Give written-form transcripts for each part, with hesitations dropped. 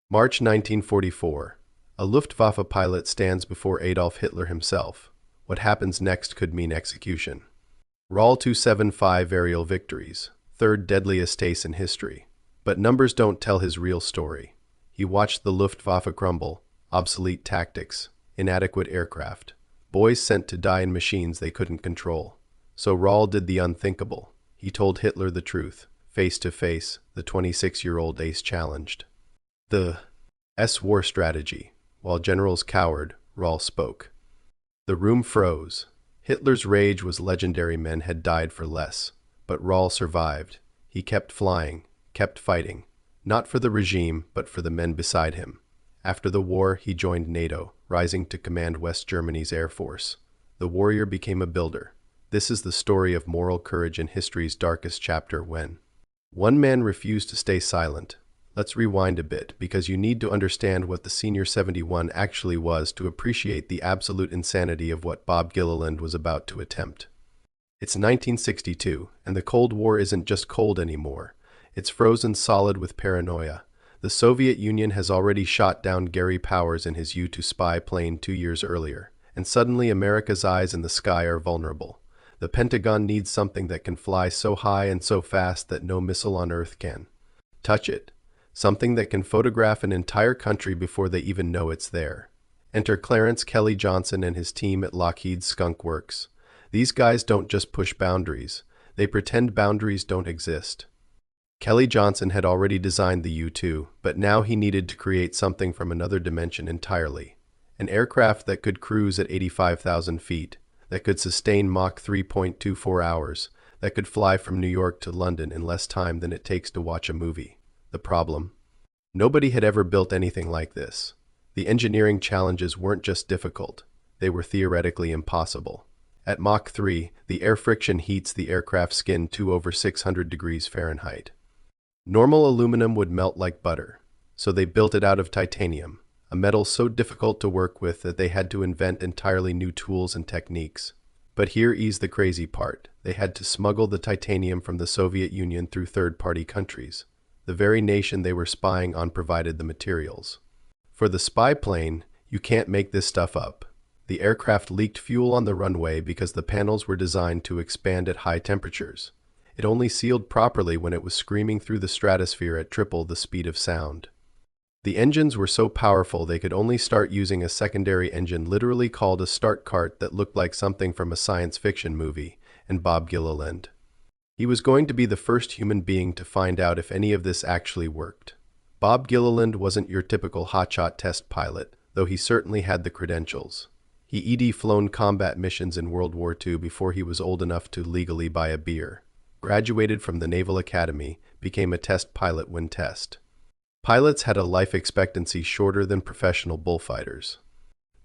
March 1944. A Luftwaffe pilot stands before Adolf Hitler himself. What happens next could mean execution. RAL 275 aerial victories, third deadliest ace in history. But numbers don't tell his real story. He watched the Luftwaffe crumble, obsolete tactics, inadequate aircraft, boys sent to die in machines they couldn't control. So RAL did the unthinkable. He told Hitler the truth. Face to face, the 26-year-old ace challenged. The war strategy. While generals cowered, RAL spoke. The room froze. Hitler's rage was legendary. Men had died for less. But RAL survived. He kept flying, kept fighting. Not for the regime, but for the men beside him. After the war, he joined NATO, rising to command West Germany's Air Force. The warrior became a builder. This is the story of moral courage in history's darkest chapter when one man refused to stay silent. Let's rewind a bit, because you need to understand what the Senior 71 actually was to appreciate the absolute insanity of what Bob Gilliland was about to attempt. It's 1962, and the Cold War isn't just cold anymore. It's frozen solid with paranoia. The Soviet Union has already shot down Gary Powers in his U-2 spy plane 2 years earlier, and suddenly America's eyes in the sky are vulnerable. The Pentagon needs something that can fly so high and so fast that no missile on Earth can touch it. Something that can photograph an entire country before they even know it's there. Enter Clarence Kelly Johnson and his team at Lockheed's Skunk Works. These guys don't just push boundaries. They pretend boundaries don't exist. Kelly Johnson had already designed the U-2, but now he needed to create something from another dimension entirely. An aircraft that could cruise at 85,000 feet, that could sustain Mach 3.24 hours, that could fly from New York to London in less time than it takes to watch a movie. The problem? Nobody had ever built anything like this. The engineering challenges weren't just difficult, they were theoretically impossible. At Mach 3, the air friction heats the aircraft's skin to over 600 degrees Fahrenheit. Normal aluminum would melt like butter, so they built it out of titanium, a metal so difficult to work with that they had to invent entirely new tools and techniques. But here is the crazy part. They had to smuggle the titanium from the Soviet Union through third-party countries. The very nation they were spying on provided the materials. For the spy plane, you can't make this stuff up. The aircraft leaked fuel on the runway because the panels were designed to expand at high temperatures. It only sealed properly when it was screaming through the stratosphere at triple the speed of sound. The engines were so powerful they could only start using a secondary engine literally called a start cart that looked like something from a science fiction movie, and Bob Gilliland. He was going to be the first human being to find out if any of this actually worked. Bob Gilliland wasn't your typical hotshot test pilot, though he certainly had the credentials. He'd flown combat missions in World War II before he was old enough to legally buy a beer. Graduated from the Naval Academy, became a test pilot when test. Pilots had a life expectancy shorter than professional bullfighters.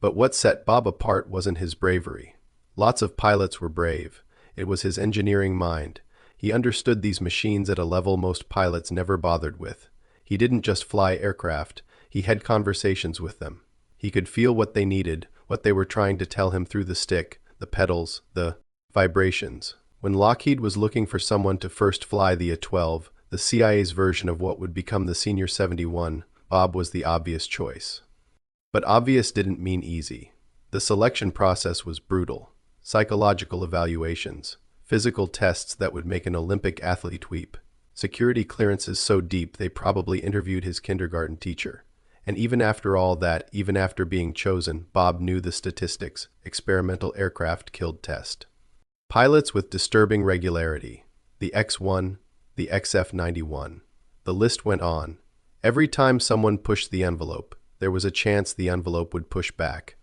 But what set Bob apart wasn't his bravery. Lots of pilots were brave. It was his engineering mind. He understood these machines at a level most pilots never bothered with. He didn't just fly aircraft, he had conversations with them. He could feel what they needed, what they were trying to tell him through the stick, the pedals, the vibrations. When Lockheed was looking for someone to first fly the A-12, the CIA's version of what would become the Senior 71, Bob was the obvious choice. But obvious didn't mean easy. The selection process was brutal. Psychological evaluations. Physical tests that would make an Olympic athlete weep. Security clearances so deep they probably interviewed his kindergarten teacher. And even after all that, even after being chosen, Bob knew the statistics. Experimental aircraft killed test. Pilots with disturbing regularity. The X-1, the XF-91. The list went on. Every time someone pushed the envelope, there was a chance the envelope would push back.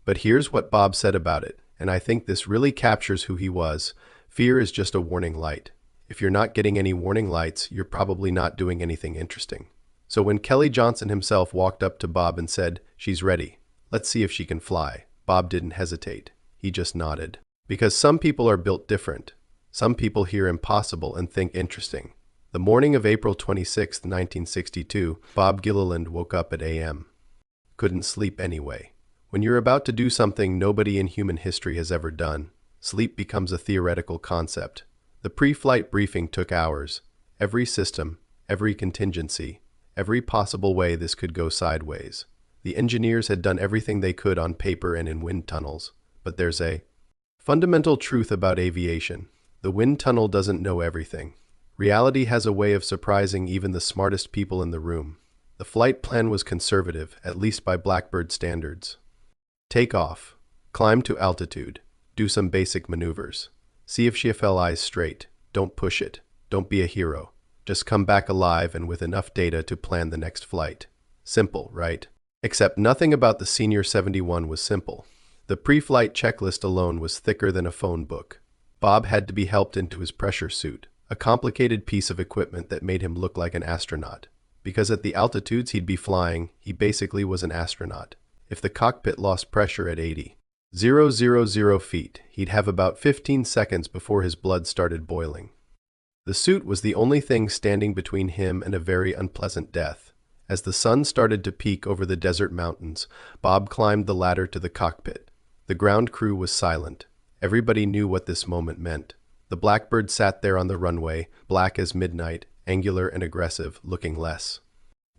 But here's what Bob said about it, and I think this really captures who he was. Fear is just a warning light. If you're not getting any warning lights, you're probably not doing anything interesting. So when Kelly Johnson himself walked up to Bob and said, "She's ready. Let's see if she can fly," Bob didn't hesitate. He just nodded. Because some people are built different. Some people hear impossible and think interesting. The morning of April 26, 1962, Bob Gilliland woke up at a.m. Couldn't sleep anyway. When you're about to do something nobody in human history has ever done, sleep becomes a theoretical concept. The pre-flight briefing took hours. Every system, every contingency, every possible way this could go sideways. The engineers had done everything they could on paper and in wind tunnels, but there's a fundamental truth about aviation. The wind tunnel doesn't know everything. Reality has a way of surprising even the smartest people in the room. The flight plan was conservative, at least by Blackbird standards. Take off, climb to altitude, do some basic maneuvers. See if she lies straight. Don't push it. Don't be a hero. Just come back alive and with enough data to plan the next flight. Simple, right? Except nothing about the Senior 71 was simple. The pre-flight checklist alone was thicker than a phone book. Bob had to be helped into his pressure suit, a complicated piece of equipment that made him look like an astronaut. Because at the altitudes he'd be flying, he basically was an astronaut. If the cockpit lost pressure at 80,000 feet, he'd have about 15 seconds before his blood started boiling. The suit was the only thing standing between him and a very unpleasant death. As the sun started to peak over the desert mountains, Bob climbed the ladder to the cockpit. The ground crew was silent. Everybody knew what this moment meant. The Blackbird sat there on the runway, black as midnight, angular and aggressive, looking less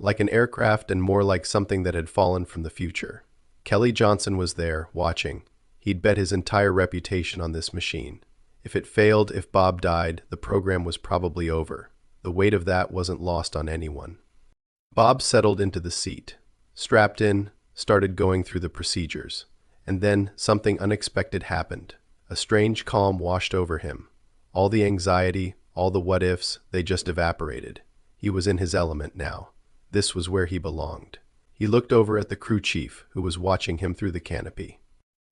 like an aircraft and more like something that had fallen from the future. Kelly Johnson was there, watching. He'd bet his entire reputation on this machine. If it failed, if Bob died, the program was probably over. The weight of that wasn't lost on anyone. Bob settled into the seat, strapped in, started going through the procedures. And then something unexpected happened. A strange calm washed over him. All the anxiety, all the what-ifs, they just evaporated. He was in his element now. This was where he belonged. He looked over at the crew chief, who was watching him through the canopy.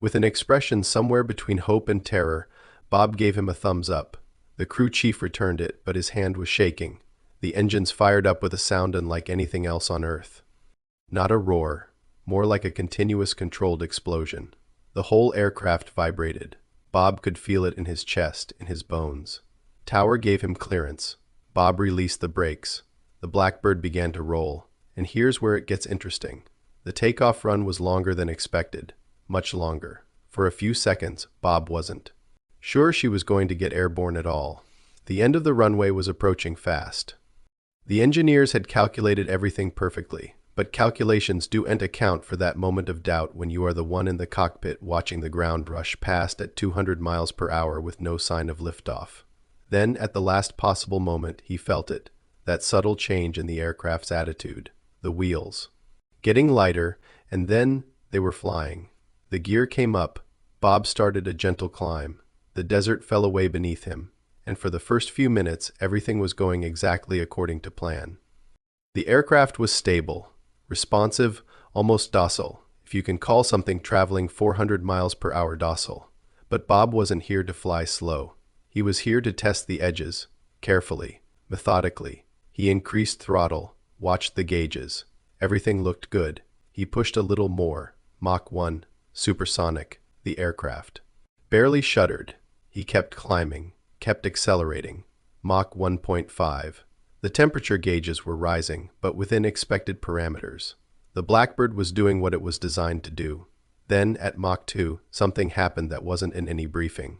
With an expression somewhere between hope and terror, Bob gave him a thumbs up. The crew chief returned it, but his hand was shaking. The engines fired up with a sound unlike anything else on Earth. Not a roar, more like a continuous controlled explosion. The whole aircraft vibrated. Bob could feel it in his chest, in his bones. Tower gave him clearance. Bob released the brakes. The Blackbird began to roll. And here's where it gets interesting. The takeoff run was longer than expected. Much longer. For a few seconds, Bob wasn't sure she was going to get airborne at all. The end of the runway was approaching fast. The engineers had calculated everything perfectly, but calculations don't account for that moment of doubt when you are the one in the cockpit watching the ground rush past at 200 miles per hour with no sign of liftoff. Then, at the last possible moment, he felt it, that subtle change in the aircraft's attitude. The wheels getting lighter, and then they were flying. The gear came up. Bob started a gentle climb. The desert fell away beneath him, and for the first few minutes, everything was going exactly according to plan. The aircraft was stable, responsive, almost docile, if you can call something traveling 400 miles per hour docile. But Bob wasn't here to fly slow. He was here to test the edges, carefully, methodically. He increased throttle, watched the gauges. Everything looked good. He pushed a little more. Mach 1, supersonic, the aircraft barely shuddered. He kept climbing, kept accelerating. Mach 1.5. The temperature gauges were rising, but within expected parameters. The Blackbird was doing what it was designed to do. Then, at Mach 2, something happened that wasn't in any briefing.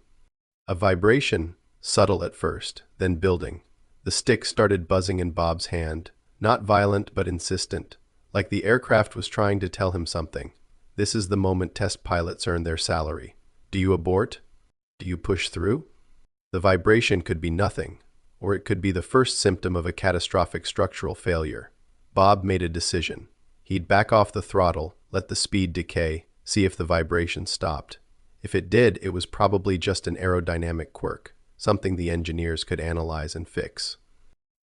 A vibration, subtle at first, then building. The stick started buzzing in Bob's hand, not violent but insistent, like the aircraft was trying to tell him something. This is the moment test pilots earn their salary. Do you abort? Do you push through? The vibration could be nothing, or it could be the first symptom of a catastrophic structural failure. Bob made a decision. He'd back off the throttle, let the speed decay, see if the vibration stopped. If it did, it was probably just an aerodynamic quirk, something the engineers could analyze and fix.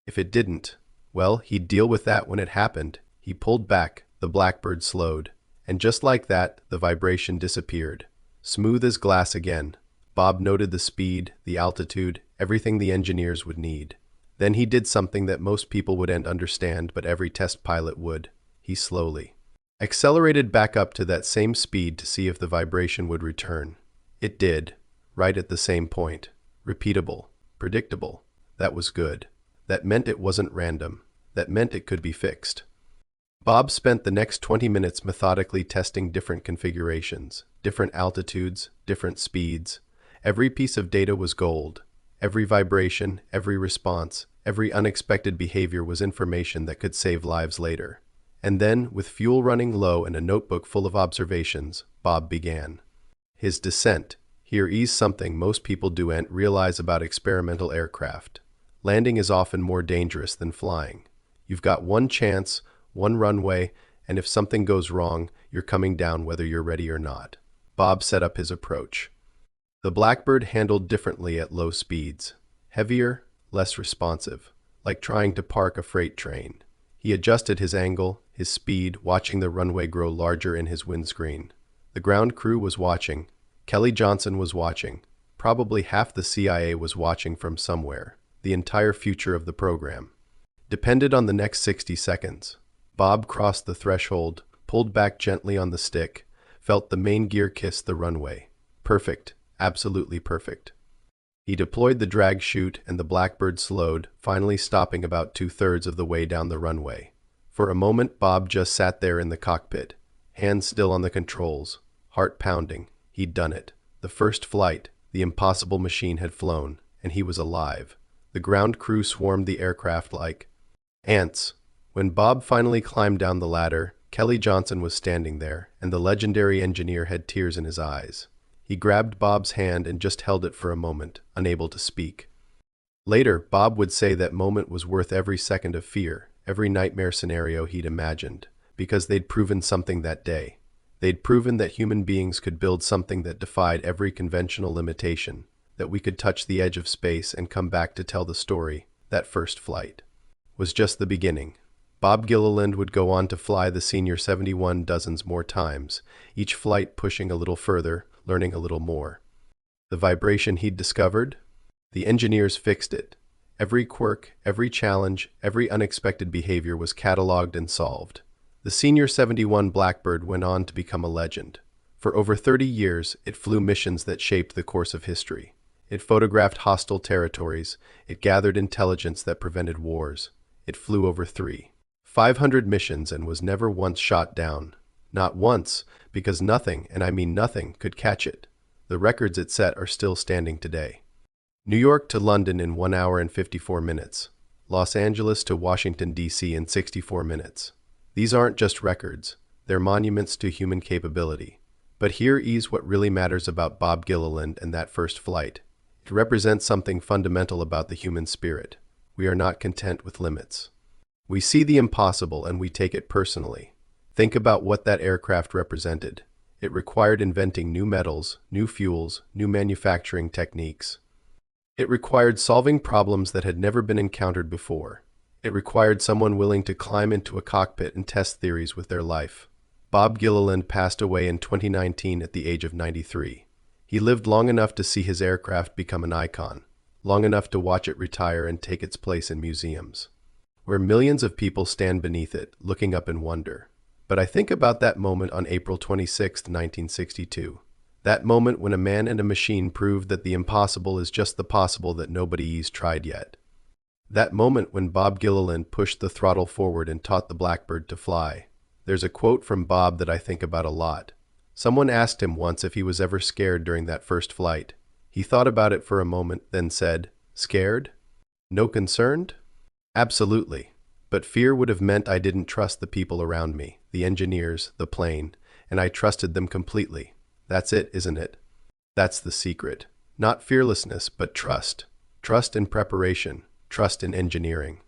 If it didn't, well, he'd deal with that when it happened. He pulled back, the Blackbird slowed, and just like that, the vibration disappeared. Smooth as glass again. Bob noted the speed, the altitude, everything the engineers would need. Then he did something that most people wouldn't understand, but every test pilot would. He slowly accelerated back up to that same speed to see if the vibration would return. It did, right at the same point. Repeatable, predictable. That was good. That meant it wasn't random. That meant it could be fixed. Bob spent the next 20 minutes methodically testing different configurations, different altitudes, different speeds. Every piece of data was gold. Every vibration, every response, Every unexpected behavior was information that could save lives later. And then, with fuel running low and a notebook full of observations, Bob began his descent. Here is something most people don't realize about experimental aircraft. Landing is often more dangerous than flying. You've got one chance, one runway, and if something goes wrong, you're coming down whether you're ready or not. Bob set up his approach. The Blackbird handled differently at low speeds. Heavier, less responsive, like trying to park a freight train. He adjusted his angle, his speed, watching the runway grow larger in his windscreen. The ground crew was watching. Kelly Johnson was watching. Probably half the CIA was watching from somewhere. The entire future of the program depended on the next 60 seconds. Bob crossed the threshold, pulled back gently on the stick, felt the main gear kiss the runway. Perfect, absolutely perfect. He deployed the drag chute and the Blackbird slowed, finally stopping about 2/3 of the way down the runway. For a moment, Bob just sat there in the cockpit, hands still on the controls, heart pounding. He'd done it. The first flight, the impossible machine had flown, and he was alive. The ground crew swarmed the aircraft like ants. When Bob finally climbed down the ladder, Kelly Johnson was standing there, and the legendary engineer had tears in his eyes. He grabbed Bob's hand and just held it for a moment, unable to speak. Later, Bob would say that moment was worth every second of fear, every nightmare scenario he'd imagined, because they'd proven something that day. They'd proven that human beings could build something that defied every conventional limitation, that we could touch the edge of space and come back to tell the story. That first flight was just the beginning. Bob Gilliland would go on to fly the SR-71 dozens more times, each flight pushing a little further, learning a little more. The vibration he'd discovered? The engineers fixed it. Every quirk, every challenge, every unexpected behavior was cataloged and solved. The SR-71 Blackbird went on to become a legend. For over 30 years, it flew missions that shaped the course of history. It photographed hostile territories. It gathered intelligence that prevented wars. It flew over 500 missions and was never once shot down. Not once, because nothing, and I mean nothing, could catch it. The records it set are still standing today. New York to London in 1 hour and 54 minutes. Los Angeles to Washington, D.C. in 64 minutes. These aren't just records. They're monuments to human capability. But here is what really matters about Bob Gilliland and that first flight. It represents something fundamental about the human spirit. We are not content with limits. We see the impossible and we take it personally. Think about what that aircraft represented. It required inventing new metals, new fuels, new manufacturing techniques. It required solving problems that had never been encountered before. It required someone willing to climb into a cockpit and test theories with their life. Bob Gilliland passed away in 2019 at the age of 93. He lived long enough to see his aircraft become an icon, long enough to watch it retire and take its place in museums, where millions of people stand beneath it, looking up in wonder. But I think about that moment on April 26, 1962. That moment when a man and a machine proved that the impossible is just the possible that nobody's tried yet. That moment when Bob Gilliland pushed the throttle forward and taught the Blackbird to fly. There's a quote from Bob that I think about a lot. Someone asked him once if he was ever scared during that first flight. He thought about it for a moment, then said, "Scared? No concerned? Absolutely. But fear would have meant I didn't trust the people around me, the engineers, the plane, and I trusted them completely. That's it, isn't it? That's the secret. Not fearlessness, but trust. Trust in preparation. Trust in engineering.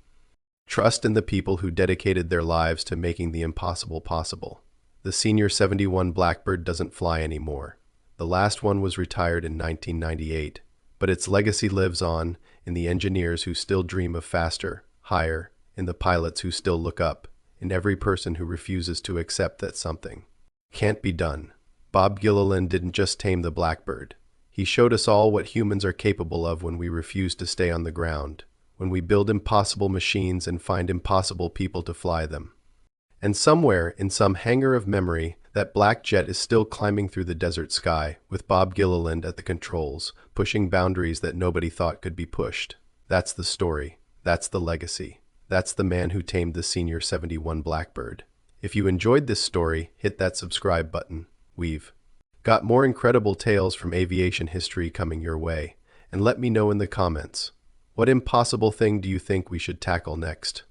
Trust in the people who dedicated their lives to making the impossible possible. The SR-71 Blackbird doesn't fly anymore. The last one was retired in 1998, but its legacy lives on in the engineers who still dream of faster, higher, in the pilots who still look up, in every person who refuses to accept that something can't be done. Bob Gilliland didn't just tame the Blackbird. He showed us all what humans are capable of when we refuse to stay on the ground, when we build impossible machines and find impossible people to fly them. And somewhere, in some hangar of memory, that black jet is still climbing through the desert sky, with Bob Gilliland at the controls, pushing boundaries that nobody thought could be pushed. That's the story. That's the legacy. That's the man who tamed the SR-71 Blackbird. If you enjoyed this story, hit that subscribe button. We've got more incredible tales from aviation history coming your way, and let me know in the comments. What impossible thing do you think we should tackle next?